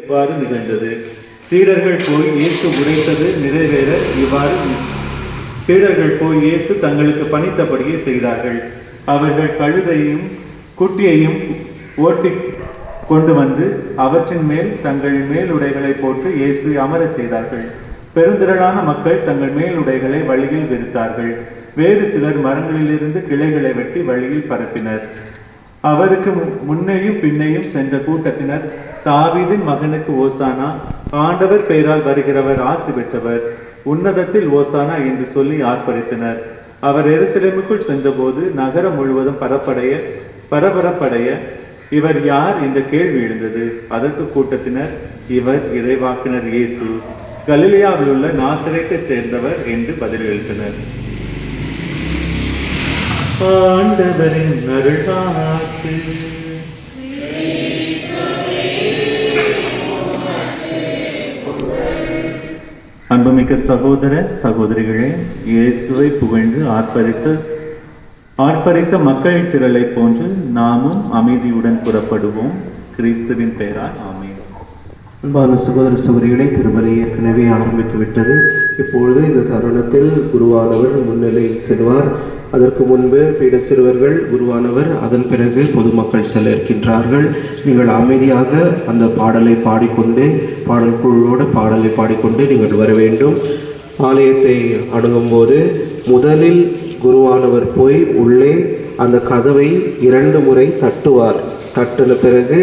இவ்வாறு நிகழ்ந்தது. சீடர்கள் போய் இயேசு உரைத்தது நிறைவேற சீடர்கள் போய் இயேசு தங்களுக்கு பணித்தபடியே செய்தார்கள். அவர்கள் கழுதையும் குட்டியையும் ஓட்டி கொண்டு வந்து அவற்றின் மேல் தங்கள் மேலுடைகளை போட்டு இயேசு அமரச் செய்தார்கள். பெருந்திரளான மக்கள் தங்கள் மேலுடைகளை வழியில் விரித்தார்கள். வேறு சிலர் மரங்களிலிருந்து கிளைகளை வெட்டி வழியில் பரப்பினர். அவருக்கு முன்னையும் பின்னையும் சென்ற கூட்டத்தினர், தாவீதின் மகனுக்கு ஓசானா, ஆண்டவர் பெயரால் வருகிறவர் ஆசி பெற்றவர், உன்னதத்தில் ஓசானா என்று சொல்லி ஆர்ப்பரித்தனர். அவர் எருசலேமுக்குள் சென்றபோது நகரம் முழுவதும் பரபரப்படைய இவர் யார் என்ற கேள்வி எழுந்தது. அதற்கு கூட்டத்தினர், இவர் இறைவாக்கினர் இயேசு, கலிலேயாவில் உள்ள நாசரேத்தை சேர்ந்தவர் என்று பதிலளித்தனர். ஆண்டவரின் அருள்வாக்கு. அன்புமிக்க சகோதர சகோதரிகளே, இயேசுவை புகழ்ந்து ஆர்ப்பரித்த மக்கள் திரளை போன்று நாமும் அமைதியுடன் புறப்படுவோம். கிறிஸ்துவின் பெயரால் ஆமென். அன்பான சகோதர சகோதரிகளை, திருமலை ஏற்கனவே ஆரம்பித்து விட்டது. இப்பொழுது இந்த தருணத்தில் குருவானவர் முன்னிலையில் செல்வார். அதற்கு முன்பு பீட சிறுவர்கள், குருவானவர், அதன் பிறகு பொதுமக்கள் செல்ல இருக்கின்றார்கள். நீங்கள் அமைதியாக அந்த பாடலை பாடிக்கொண்டு, பாடல் குழுவோடு பாடலை பாடிக்கொண்டு நீங்கள் வர வேண்டும். ஆலயத்தை அணுகும்போது முதலில் குருவானவர் போய் உள்ளே அந்த கதவை 2 முறை தட்டுவார். தட்டின பிறகு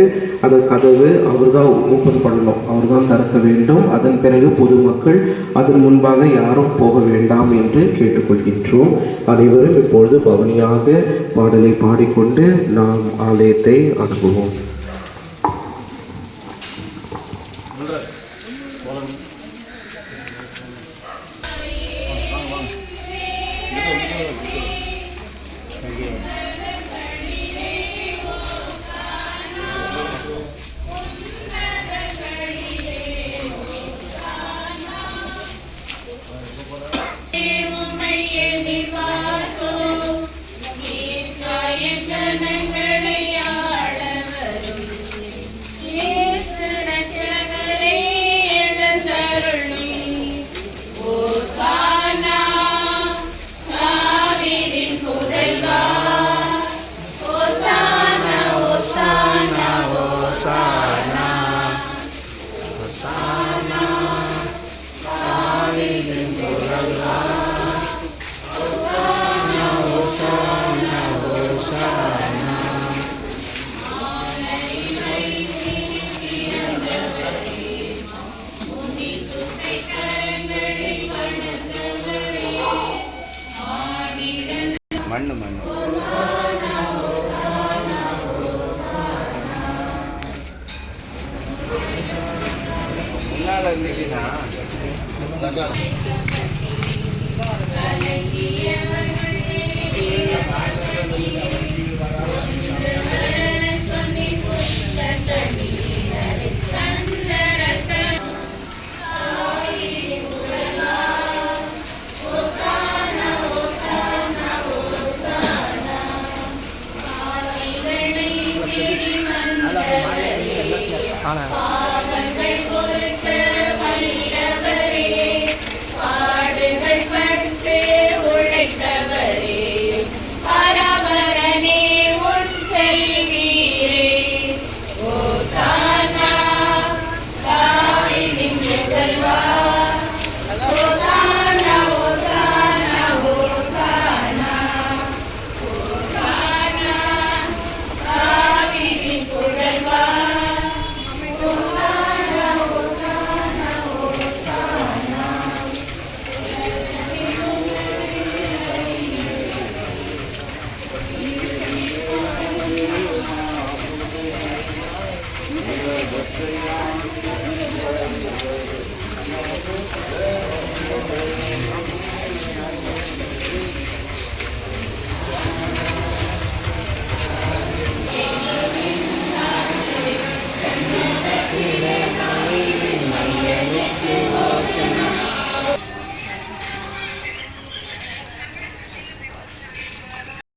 அந்த கதவு அவர் தான் ஓப்பன் பண்ணணும், அவர் தான் திறக்க வேண்டும். அதன் பிறகு பொதுமக்கள் அதன் முன்பாக யாரும் போக வேண்டாம் என்று கேட்டுக்கொள்கின்றோம். அனைவரும் இப்பொழுது பவனியாக பாடலை பாடிக்கொண்டு நாம் ஆலயத்தை அணுகுவோம். ஆனால்